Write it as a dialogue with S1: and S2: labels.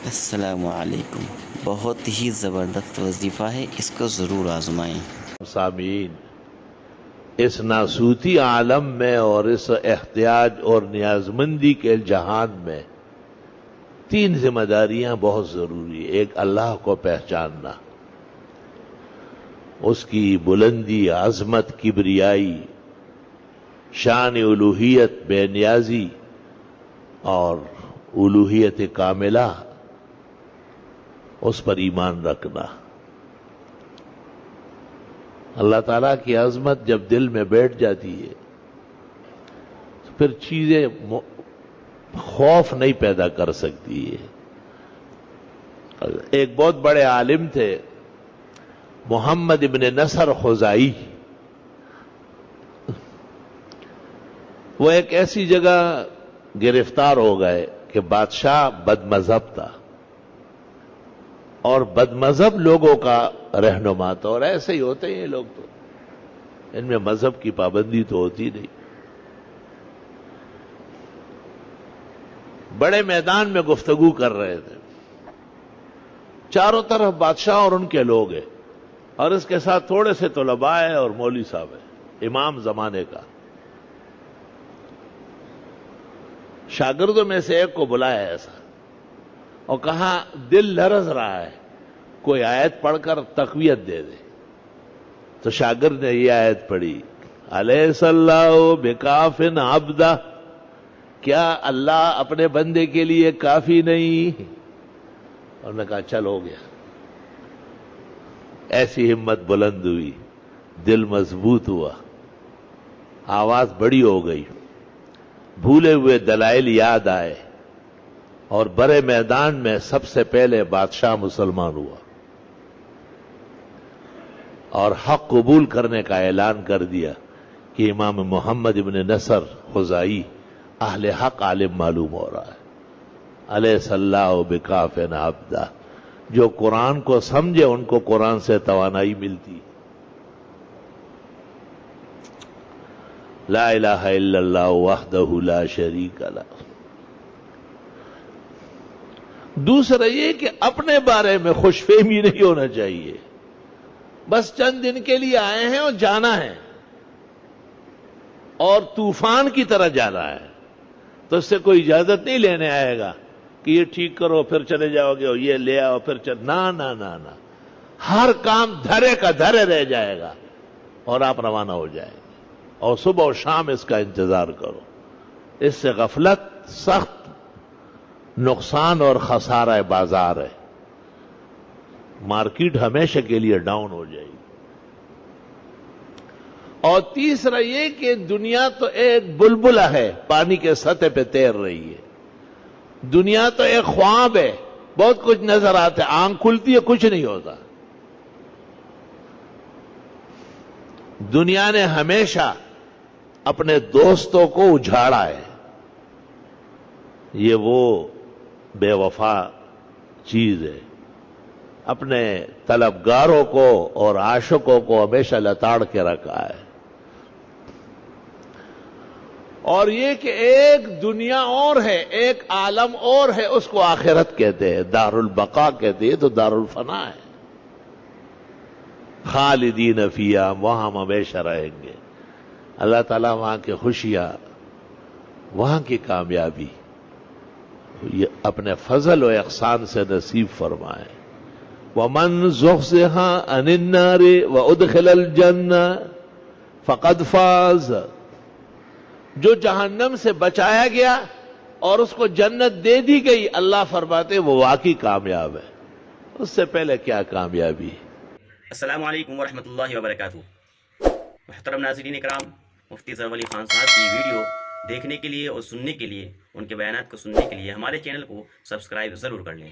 S1: السلام علیکم، بہت ہی زبردست وظیفہ ہے، اس کو ضرور آزمائیں۔
S2: سامعین، اس ناسوتی عالم میں اور اس احتیاج اور نیازمندی کے جہان میں 3 ذمہ داریاں بہت ضروری ہیں۔ ایک، اللہ کو پہچاننا، اس کی بلندی، عظمت، کبریائی، شان الوہیت، بے نیازی اور الوہیت کاملہ، اس پر ایمان رکھنا۔ اللہ تعالیٰ کی عظمت جب دل میں بیٹھ جاتی ہے تو پھر چیزیں خوف نہیں پیدا کر سکتی ہے۔ ایک بہت بڑے عالم تھے، محمد ابن نصر خزائی۔ وہ ایک ایسی جگہ گرفتار ہو گئے کہ بادشاہ بد مذہب تھا اور بد مذہب لوگوں کا رہنما تھا، اور ایسے ہی ہوتے ہیں یہ لوگ، تو ان میں مذہب کی پابندی تو ہوتی نہیں۔ بڑے میدان میں گفتگو کر رہے تھے، چاروں طرف بادشاہ اور ان کے لوگ ہیں، اور اس کے ساتھ تھوڑے سے طلباء ہیں اور مولوی صاحب ہیں، امام زمانے کا۔ شاگردوں میں سے ایک کو بلایا ایسا اور کہا دل لرز رہا ہے، کوئی آیت پڑھ کر تقویت دے دے۔ تو شاگرد نے یہ آیت پڑھی، الیس اللہ بکاف عبدہ، کیا اللہ اپنے بندے کے لیے کافی نہیں؟ اور نے کہا چل ہو گیا۔ ایسی ہمت بلند ہوئی، دل مضبوط ہوا، آواز بڑی ہو گئی، بھولے ہوئے دلائل یاد آئے، اور بڑے میدان میں سب سے پہلے بادشاہ مسلمان ہوا اور حق قبول کرنے کا اعلان کر دیا کہ امام محمد ابن نصر خزائی اہل حق عالم معلوم ہو رہا ہے۔ الیس اللہ بکاف عبدہ، جو قرآن کو سمجھے ان کو قرآن سے توانائی ملتی۔ لا الہ الا اللہ وحدہ لا شریک لہ۔ دوسرا یہ کہ اپنے بارے میں خوش فہمی نہیں ہونا چاہیے، بس چند دن کے لیے آئے ہیں اور جانا ہے، اور طوفان کی طرح جانا ہے، تو اس سے کوئی اجازت نہیں لینے آئے گا کہ یہ ٹھیک کرو پھر چلے جاؤ گے، اور یہ لے آؤ پھر نہ، ہر کام دھرے کا دھرے رہ جائے گا اور آپ روانہ ہو جائیں گے، اور صبح و شام اس کا انتظار کرو۔ اس سے غفلت سخت نقصان اور خسارہ بازار ہے، مارکیٹ ہمیشہ کے لیے ڈاؤن ہو جائے گی۔ اور تیسرا یہ کہ دنیا تو ایک بلبلہ ہے، پانی کے سطح پہ تیر رہی ہے۔ دنیا تو ایک خواب ہے، بہت کچھ نظر آتا ہے، آنکھ کھلتی ہے کچھ نہیں ہوتا۔ دنیا نے ہمیشہ اپنے دوستوں کو اجھاڑا ہے، یہ وہ بے وفا چیز ہے، اپنے طلبگاروں کو اور عاشقوں کو ہمیشہ لتاڑ کے رکھا ہے۔ اور یہ کہ ایک دنیا اور ہے، ایک عالم اور ہے، اس کو آخرت کہتے ہیں، دار البقا کہتے ہیں، تو دار الفنا ہے، خالدین فیہا، وہاں ہم ہمیشہ رہیں گے۔ اللہ تعالیٰ وہاں کی خوشیاں، وہاں کی کامیابی یہ اپنے فضل و احسان سے نصیب فرمائے۔ وَمَنْ زُحْزِحَ عَنِ النَّارِ وَأُدْخِلَ الْجَنَّةَ فَقَدْ فَازَ، جو جہنم سے بچایا گیا اور اس کو جنت دے دی گئی، اللہ فرماتے وہ واقعی کامیاب ہے، اس سے پہلے کیا کامیابی ہے۔
S3: السلام علیکم ورحمۃ اللہ وبرکاتہ۔ محترم ناظرین کرام، مفتی ظفر علی خان صاحب کی ویڈیو دیکھنے کے لیے اور سننے کے لیے، ان کے بیانات کو سننے کے لیے ہمارے چینل کو سبسکرائب ضرور کر لیں۔